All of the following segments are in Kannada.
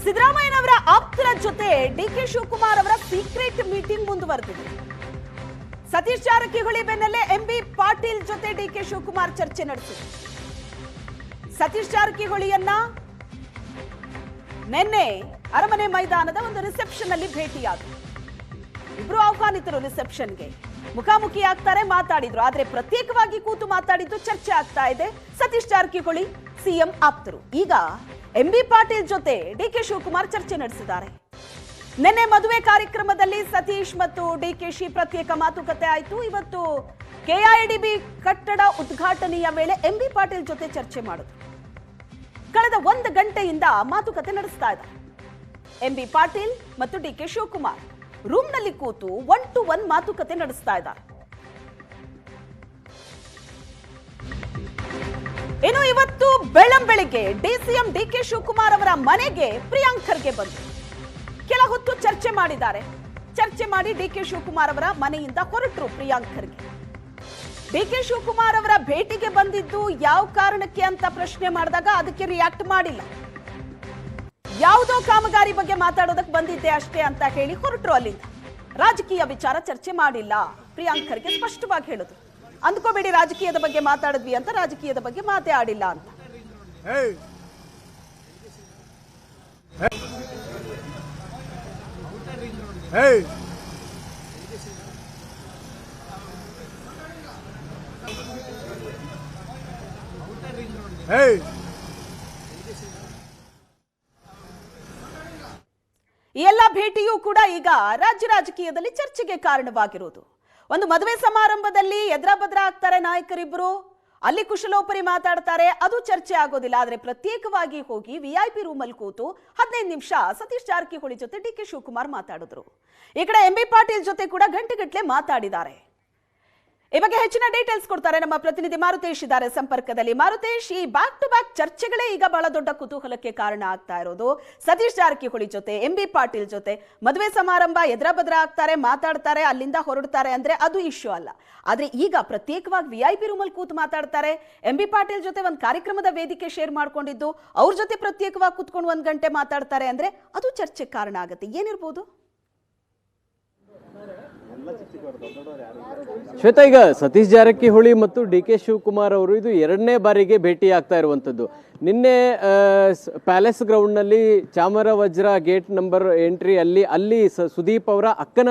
ಸಿದ್ದರಾಮಯ್ಯನವರ ಆಪ್ತರ ಜೊತೆ ಡಿಕೆ ಶಿವಕುಮಾರ್ ಅವರ ಸೀಕ್ರೆಟ್ ಮೀಟಿಂಗ್ ಮುಂದುವರೆದಿದೆ. ಸತೀಶ್ ಜಾರಕಿಹೊಳಿ ಬೆನ್ನಲ್ಲೇ ಎಂಬಿ ಪಾಟೀಲ್ ಜೊತೆ ಡಿಕೆ ಶಿವಕುಮಾರ್ ಚರ್ಚೆ ನಡೆಸಿದರು. ಸತೀಶ್ ಜಾರಕಿಹೊಳಿಯನ್ನ ನಿನ್ನೆ ಅರಮನೆ ಮೈದಾನದ ಒಂದು ರಿಸೆಪ್ಷನ್ ಅಲ್ಲಿ ಭೇಟಿಯಾದರು. ಇಬ್ರು ಆಹ್ವಾನಿತರು ರಿಸೆಪ್ಷನ್ಗೆ ಮುಖಾಮುಖಿ ಆಗ್ತಾರೆ, ಮಾತಾಡಿದ್ರು. ಆದ್ರೆ ಪ್ರತ್ಯೇಕವಾಗಿ ಕೂತು ಮಾತಾಡಿದ್ದು ಚರ್ಚೆ ಆಗ್ತಾ ಇದೆ. ಸತೀಶ್ ಜಾರಕಿಹೊಳಿ ಸಿಎಂ ಆಪ್ತರು. ಈಗ ಎಂಬಿ ಪಾಟೀಲ್ ಜೊತೆ ಡಿಕೆ ಶಿವಕುಮಾರ್ ಚರ್ಚೆ ನಡೆಸಿದ್ದಾರೆ. ನಿನ್ನೆ ಮದುವೆ ಕಾರ್ಯಕ್ರಮದಲ್ಲಿ ಸತೀಶ್ ಮತ್ತು ಡಿಕೆಶಿ ಪ್ರತ್ಯೇಕ ಮಾತುಕತೆ ಆಯಿತು. ಇವತ್ತು ಕೆಐಡಿಬಿ ಕಟ್ಟಡ ಉದ್ಘಾಟನೆಯ ವೇಳೆ ಎಂಬಿ ಪಾಟೀಲ್ ಜೊತೆ ಚರ್ಚೆ ಮಾಡಿದ್ರು. ಕಳೆದ 1 ಗಂಟೆಯಿಂದ ಮಾತುಕತೆ ನಡೆಸ್ತಾ ಇದ್ದಾರೆ. ಎಂಬಿ ಪಾಟೀಲ್ ಮತ್ತು ಡಿಕೆ ಶಿವಕುಮಾರ್ ರೂಮ್ನಲ್ಲಿ ಕೂತು 1-to-1 ಮಾತುಕತೆ ನಡೆಸ್ತಾ ಇದ್ದಾರೆ. ಇನ್ನು ಇವತ್ತು ಬೆಳಂಬೆಳಿಗ್ಗೆ ಡಿಸಿಎಂ ಡಿಕೆ ಶಿವಕುಮಾರ್ ಅವರ ಮನೆಗೆ ಪ್ರಿಯಾಂಕ್ ಖರ್ಗೆ ಬಂದರು. ಕೆಲ ಹೊತ್ತು ಚರ್ಚೆ ಮಾಡಿದ್ದಾರೆ. ಚರ್ಚೆ ಮಾಡಿ ಡಿಕೆ ಶಿವಕುಮಾರ್ ಅವರ ಮನೆಯಿಂದ ಹೊರಟರು ಪ್ರಿಯಾಂಕ್ ಖರ್ಗೆ. ಡಿಕೆ ಶಿವಕುಮಾರ್ ಅವರ ಭೇಟಿಗೆ ಬಂದಿದ್ದು ಯಾವ ಕಾರಣಕ್ಕೆ ಅಂತ ಪ್ರಶ್ನೆ ಮಾಡಿದಾಗ ಅದಕ್ಕೆ ರಿಯಾಕ್ಟ್ ಮಾಡಿಲ್ಲ. ಯಾವುದೋ ಕಾಮಗಾರಿ ಬಗ್ಗೆ ಮಾತಾಡೋದಕ್ಕೆ ಬಂದಿದ್ದೆ ಅಷ್ಟೇ ಅಂತ ಹೇಳಿ ಹೊರಟರು ಅಲ್ಲಿಂದ. ರಾಜಕೀಯ ವಿಚಾರ ಚರ್ಚೆ ಮಾಡಿಲ್ಲ ಪ್ರಿಯಾಂಕ್ ಖರ್ಗೆ ಸ್ಪಷ್ಟವಾಗಿ ಹೇಳಿದ್ರು. ಅಂದ್ಕೋಬೇಡಿ ರಾಜಕೀಯದ ಬಗ್ಗೆ ಮಾತಾಡಿದ್ವಿ ಅಂತ, ರಾಜಕೀಯದ ಬಗ್ಗೆ ಮಾತೇ ಆಡಿಲ್ಲ ಅಂತ. ಈ ಎಲ್ಲ ಭೇಟಿಯೂ ಕೂಡ ಈಗ ರಾಜ್ಯ ರಾಜಕೀಯದಲ್ಲಿ ಚರ್ಚೆಗೆ ಕಾರಣವಾಗಿರುವುದು. ಒಂದು ಮದುವೆ ಸಮಾರಂಭದಲ್ಲಿ ಎದ್ರಾಬದ್ರ ಆಗ್ತಾರೆ ನಾಯಕರಿಬ್ರು, ಅಲ್ಲಿ ಕುಶಲೋಪರಿ ಮಾತಾಡ್ತಾರೆ, ಅದು ಚರ್ಚೆ ಆಗೋದಿಲ್ಲ. ಆದ್ರೆ ಪ್ರತ್ಯೇಕವಾಗಿ ಹೋಗಿ ವಿಐಪಿ ರೂಮಲ್ಲಿ ಕೂತು 15 ನಿಮಿಷ ಸತೀಶ್ ಜಾರಕಿಹೊಳಿ ಜೊತೆ ಡಿಕೆ ಶಿವಕುಮಾರ್ ಮಾತಾಡಿದ್ರು. ಈ ಕಡೆ ಎಂಬಿ ಪಾಟೀಲ್ ಜೊತೆ ಕೂಡ ಗಂಟೆಗಟ್ಟಲೆ ಮಾತಾಡಿದ್ದಾರೆ. ಈ ಬಗ್ಗೆ ಹೆಚ್ಚಿನ ಡೀಟೇಲ್ಸ್ ಕೊಡ್ತಾರೆ ನಮ್ಮ ಪ್ರತಿನಿಧಿ ಮಾರುತೇಶ್ ಇದ್ದಾರೆ ಸಂಪರ್ಕದಲ್ಲಿ. ಮಾರುತೇಶ್, ಈ ಬ್ಯಾಕ್ ಟು ಬ್ಯಾಕ್ ಚರ್ಚೆಗಳೇ ಈಗ ಬಹಳ ದೊಡ್ಡ ಕುತೂಹಲಕ್ಕೆ ಕಾರಣ ಆಗ್ತಾ ಇರೋದು. ಸತೀಶ್ ಜಾರಕಿಹೊಳಿ ಜೊತೆ ಎಂಬಿ ಪಾಟೀಲ್ ಜೊತೆ ಮದುವೆ ಸಮಾರಂಭ, ಎದ್ರಾಬದ್ರ ಆಗ್ತಾರೆ, ಮಾತಾಡ್ತಾರೆ, ಅಲ್ಲಿಂದ ಹೊರಡ್ತಾರೆ ಅಂದ್ರೆ ಅದು ಇಶ್ಯೂ ಅಲ್ಲ. ಆದ್ರೆ ಈಗ ಪ್ರತ್ಯೇಕವಾಗಿ ವಿಐಪಿ ರೂಮಲ್ಲಿ ಕೂತು ಮಾತಾಡ್ತಾರೆ. ಎಂಬಿ ಪಾಟೀಲ್ ಜೊತೆ ಒಂದು ಕಾರ್ಯಕ್ರಮದ ವೇದಿಕೆ ಶೇರ್ ಮಾಡ್ಕೊಂಡಿದ್ದು, ಅವ್ರ ಜೊತೆ ಪ್ರತ್ಯೇಕವಾಗಿ ಕೂತ್ಕೊಂಡು 1 ಗಂಟೆ ಮಾತಾಡ್ತಾರೆ ಅಂದ್ರೆ ಅದು ಚರ್ಚೆಗೆ ಕಾರಣ ಆಗುತ್ತೆ. ಏನಿರ್ಬೋದು? ಶ್ವೇತಾ, ಈಗ ಸತೀಶ್ ಜಾರಕಿಹೊಳಿ ಮತ್ತು ಡಿಕೆ ಶಿವಕುಮಾರ್ ಅವರು ಇದು 2ನೇ ಬಾರಿಗೆ ಭೇಟಿ ಆಗ್ತಾ ಇರುವಂಥದ್ದು. ನಿನ್ನೆ ಪ್ಯಾಲೇಸ್ ಗ್ರೌಂಡ್ನಲ್ಲಿ ಚಾಮರ ವಜ್ರ ಗೇಟ್ ನಂಬರ್ ಎಂಟ್ರಿ ಅಲ್ಲಿ ಸುದೀಪ್ ಅವರ ಅಕ್ಕನ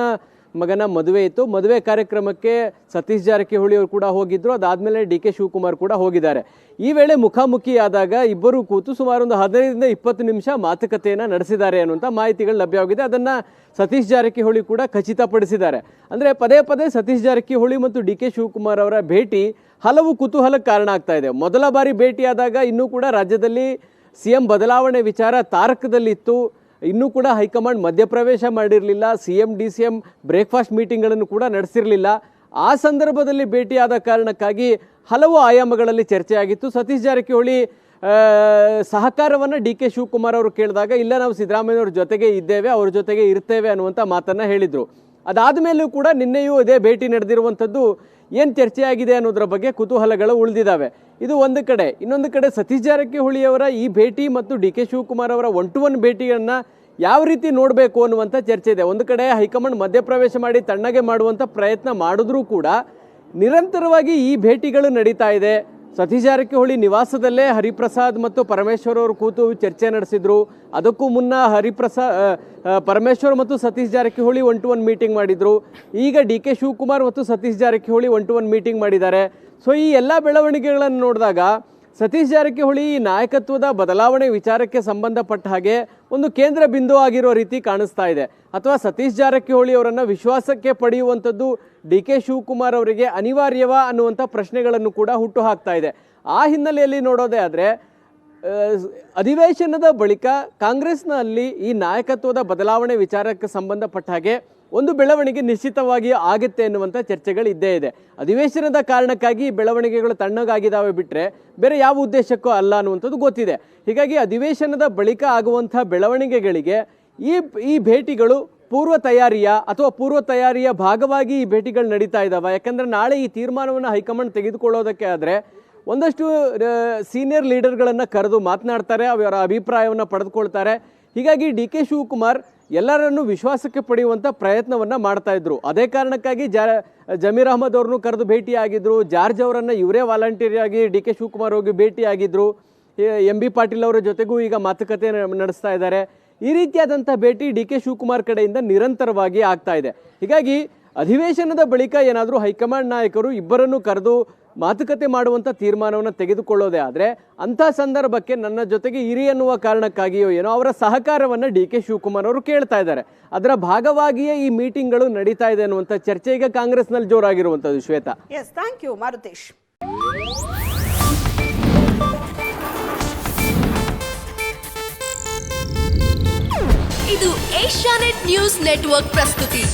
ಮಗನ ಮದುವೆ ಇತ್ತು. ಮದುವೆ ಕಾರ್ಯಕ್ರಮಕ್ಕೆ ಸತೀಶ್ ಜಾರಕಿಹೊಳಿ ಅವರು ಕೂಡ ಹೋಗಿದ್ರು. ಅದಾದ್ಮೇಲೆ ಡಿಕೆ ಶಿವಕುಮಾರ್ ಕೂಡ ಹೋಗಿದ್ದಾರೆ. ಈ ವೇಳೆ ಮುಖಾಮುಖಿ ಆದಾಗ ಇಬ್ಬರು ಕೂತು ಸುಮಾರು ಒಂದು 15-20 ನಿಮಿಷ ಮಾತುಕತೆಯನ್ನು ನಡೆಸಿದ್ದಾರೆ ಅನ್ನುವಂಥ ಮಾಹಿತಿಗಳು ಲಭ್ಯವಾಗಿದೆ. ಅದನ್ನ ಸತೀಶ್ ಜಾರಕಿಹೊಳಿ ಕೂಡ ಖಚಿತಪಡಿಸಿದ್ದಾರೆ. ಅಂದರೆ ಪದೇ ಪದೇ ಸತೀಶ್ ಜಾರಕಿಹೊಳಿ ಮತ್ತು ಡಿಕೆ ಶಿವಕುಮಾರ್ ಅವರ ಭೇಟಿ ಹಲವು ಕುತೂಹಲಕ್ಕೆ ಕಾರಣ ಆಗ್ತಾ ಇದೆ. ಮೊದಲ ಬಾರಿ ಭೇಟಿಯಾದಾಗ ಇನ್ನೂ ಕೂಡ ರಾಜ್ಯದಲ್ಲಿ ಸಿಎಂ ಬದಲಾವಣೆ ವಿಚಾರ ತಾರಕದಲ್ಲಿತ್ತು. ಇನ್ನೂ ಕೂಡ ಹೈಕಮಾಂಡ್ ಮಧ್ಯಪ್ರವೇಶ ಮಾಡಿರಲಿಲ್ಲ. ಸಿಎಂ ಡಿಸಿಎಂ ಬ್ರೇಕ್ಫಾಸ್ಟ್ ಮೀಟಿಂಗ್ಗಳನ್ನು ಕೂಡ ನಡೆಸಿರಲಿಲ್ಲ. ಆ ಸಂದರ್ಭದಲ್ಲಿ ಭೇಟಿಯಾದ ಕಾರಣಕ್ಕಾಗಿ ಹಲವು ಆಯಾಮಗಳಲ್ಲಿ ಚರ್ಚೆಯಾಗಿತ್ತು. ಸತೀಶ್ ಜಾರಕಿಹೊಳಿ ಸಹಕಾರವನ್ನು ಡಿಕೆ ಶಿವಕುಮಾರ್ ಅವರು ಕೇಳಿದಾಗ, ಇಲ್ಲ, ನಾವು ಸಿದ್ದರಾಮಯ್ಯವ್ರ ಜೊತೆಗೆ ಇದ್ದೇವೆ, ಅವ್ರ ಜೊತೆಗೆ ಇರ್ತೇವೆ ಅನ್ನುವಂಥ ಮಾತನ್ನು ಹೇಳಿದರು. ಅದಾದ ಮೇಲೂ ಕೂಡ ನಿನ್ನೆಯೂ ಇದೇ ಭೇಟಿ ನಡೆದಿರುವಂಥದ್ದು. ಏನು ಚರ್ಚೆಯಾಗಿದೆ ಅನ್ನೋದ್ರ ಬಗ್ಗೆ ಕುತೂಹಲಗಳು ಉಳಿದಿದ್ದಾವೆ. ಇದು ಒಂದು ಕಡೆ. ಇನ್ನೊಂದು ಕಡೆ ಸತೀಶ್ ಜಾರಕಿಹೊಳಿಯವರ ಈ ಭೇಟಿ ಮತ್ತು ಡಿಕೆ ಶಿವಕುಮಾರ್ ಅವರ 1-to-1 ಭೇಟಿಯನ್ನು ಯಾವ ರೀತಿ ನೋಡಬೇಕು ಅನ್ನುವಂಥ ಚರ್ಚೆ ಇದೆ. ಒಂದು ಕಡೆ ಹೈಕಮಾಂಡ್ ಮಧ್ಯಪ್ರವೇಶ ಮಾಡಿ ತಣ್ಣಗೆ ಮಾಡುವಂಥ ಪ್ರಯತ್ನ ಮಾಡಿದ್ರೂ ಕೂಡ ನಿರಂತರವಾಗಿ ಈ ಭೇಟಿಗಳು ನಡೀತಾ ಇದೆ. ಸತೀಶ್ ಜಾರಕಿಹೊಳಿ ನಿವಾಸದಲ್ಲೇ ಹರಿಪ್ರಸಾದ್ ಮತ್ತು ಪರಮೇಶ್ವರ್ ಅವರು ಕೂತು ಚರ್ಚೆ ನಡೆಸಿದ್ರು. ಅದಕ್ಕೂ ಮುನ್ನ ಪರಮೇಶ್ವರ್ ಮತ್ತು ಸತೀಶ್ ಜಾರಕಿಹೊಳಿ 1-to-1 ಮೀಟಿಂಗ್ ಮಾಡಿದ್ರು. ಈಗ ಡಿಕೆ ಶಿವಕುಮಾರ್ ಮತ್ತು ಸತೀಶ್ ಜಾರಕಿಹೊಳಿ 1-to-1 ಮೀಟಿಂಗ್ ಮಾಡಿದ್ದಾರೆ. ಸೊ ಈ ಎಲ್ಲ ಬೆಳವಣಿಗೆಗಳನ್ನು ನೋಡಿದಾಗ ಸತೀಶ್ ಜಾರಕಿಹೊಳಿ ಈ ನಾಯಕತ್ವದ ಬದಲಾವಣೆ ವಿಚಾರಕ್ಕೆ ಸಂಬಂಧಪಟ್ಟ ಹಾಗೆ ಒಂದು ಕೇಂದ್ರ ಬಿಂದು ಆಗಿರೋ ರೀತಿ ಕಾಣಿಸ್ತಾ ಇದೆ. ಅಥವಾ ಸತೀಶ್ ಜಾರಕಿಹೊಳಿ ಅವರನ್ನು ವಿಶ್ವಾಸಕ್ಕೆ ಪಡೆಯುವಂಥದ್ದು ಡಿಕೆ ಶಿವಕುಮಾರ್ ಅವರಿಗೆ ಅನಿವಾರ್ಯವಾ ಅನ್ನುವಂಥ ಪ್ರಶ್ನೆಗಳನ್ನು ಕೂಡ ಹುಟ್ಟು ಹಾಕ್ತಾ ಇದೆ. ಆ ಹಿನ್ನೆಲೆಯಲ್ಲಿ ನೋಡೋದೇ ಆದರೆ ಅಧಿವೇಶನದ ಬಳಿಕ ಕಾಂಗ್ರೆಸ್ನಲ್ಲಿ ಈ ನಾಯಕತ್ವದ ಬದಲಾವಣೆ ವಿಚಾರಕ್ಕೆ ಸಂಬಂಧಪಟ್ಟ ಹಾಗೆ ಒಂದು ಬೆಳವಣಿಗೆ ನಿಶ್ಚಿತವಾಗಿ ಆಗುತ್ತೆ ಎನ್ನುವಂಥ ಚರ್ಚೆಗಳು ಇದ್ದೇ ಇದೆ. ಅಧಿವೇಶನದ ಕಾರಣಕ್ಕಾಗಿ ಬೆಳವಣಿಗೆಗಳು ತಣ್ಣಗಾಗಿದ್ದಾವೆ ಬಿಟ್ಟರೆ ಬೇರೆ ಯಾವ ಉದ್ದೇಶಕ್ಕೂ ಅಲ್ಲ ಅನ್ನುವಂಥದ್ದು ಗೊತ್ತಿದೆ. ಹೀಗಾಗಿ ಅಧಿವೇಶನದ ಬಳಿಕ ಆಗುವಂಥ ಬೆಳವಣಿಗೆಗಳಿಗೆ ಈ ಭೇಟಿಗಳು ಪೂರ್ವ ತಯಾರಿಯ ಅಥವಾ ಪೂರ್ವ ತಯಾರಿಯ ಭಾಗವಾಗಿ ಈ ಭೇಟಿಗಳು ನಡೀತಾ ಇದ್ದಾವೆ. ಯಾಕಂದರೆ ನಾಳೆ ಈ ತೀರ್ಮಾನವನ್ನು ಹೈಕಮಾಂಡ್ ತೆಗೆದುಕೊಳ್ಳೋದಕ್ಕೆ ಆದರೆ ಒಂದಷ್ಟು ಸೀನಿಯರ್ ಲೀಡರ್ಗಳನ್ನು ಕರೆದು ಮಾತನಾಡ್ತಾರೆ, ಅವರ ಅಭಿಪ್ರಾಯವನ್ನು ಪಡೆದುಕೊಳ್ತಾರೆ. ಹೀಗಾಗಿ ಡಿ ಕೆ ಶಿವಕುಮಾರ್ ಎಲ್ಲರನ್ನು ವಿಶ್ವಾಸಕ್ಕೆ ಪಡೆಯುವಂಥ ಪ್ರಯತ್ನವನ್ನು ಮಾಡ್ತಾ ಇದ್ರು. ಅದೇ ಕಾರಣಕ್ಕಾಗಿ ಜಮೀರ್ ಅಹಮದ್ ಅವ್ರನ್ನು ಕರೆದು ಭೇಟಿಯಾಗಿದ್ರು. ಜಾರ್ಜ್ ಅವರನ್ನು ಇವರೇ ವಾಲಂಟಿಯರ್ ಆಗಿ ಡಿ ಕೆ ಶಿವಕುಮಾರ್ ಹೋಗಿ ಭೇಟಿಯಾಗಿದ್ರು. ಎಂ ಬಿ ಪಾಟೀಲ್ ಅವರ ಜೊತೆಗೂ ಈಗ ಮಾತುಕತೆ ನಡೆಸ್ತಾ ಇದ್ದಾರೆ. ಈ ರೀತಿಯಾದಂಥ ಭೇಟಿ ಡಿ ಕೆ ಶಿವಕುಮಾರ್ ಕಡೆಯಿಂದ ನಿರಂತರವಾಗಿ ಆಗ್ತಾ ಇದೆ. ಹೀಗಾಗಿ ಅಧಿವೇಶನದ ಬಳಿಕ ಏನಾದರೂ ಹೈಕಮಾಂಡ್ ನಾಯಕರು ಇಬ್ಬರನ್ನು ಕರೆದು ಮಾತುಕತೆ ಮಾಡುವಂಥ ತೀರ್ಮಾನವನ್ನು ತೆಗೆದುಕೊಳ್ಳೋದೇ ಆದರೆ ಅಂಥ ಸಂದರ್ಭಕ್ಕೆ ನನ್ನ ಜೊತೆಗೆ ಇರಿ ಅನ್ನುವ ಕಾರಣಕ್ಕಾಗಿಯೋ ಏನೋ ಅವರ ಸಹಕಾರವನ್ನು ಡಿ ಕೆ ಶಿವಕುಮಾರ್ ಅವರು ಕೇಳ್ತಾ ಇದ್ದಾರೆ. ಅದರ ಭಾಗವಾಗಿಯೇ ಈ ಮೀಟಿಂಗ್ಗಳು ನಡೀತಾ ಇದೆ ಅನ್ನುವಂಥ ಚರ್ಚೆ ಈಗ ಕಾಂಗ್ರೆಸ್ನಲ್ಲಿ ಜೋರಾಗಿರುವಂಥದ್ದು. Shweta. Yes, thank you Maruthesh. ಇದು ಏಷ್ಯಾನೆಟ್ ನ್ಯೂಸ್ ನೆಟ್ವರ್ಕ್ ಪ್ರಸ್ತುತಿ.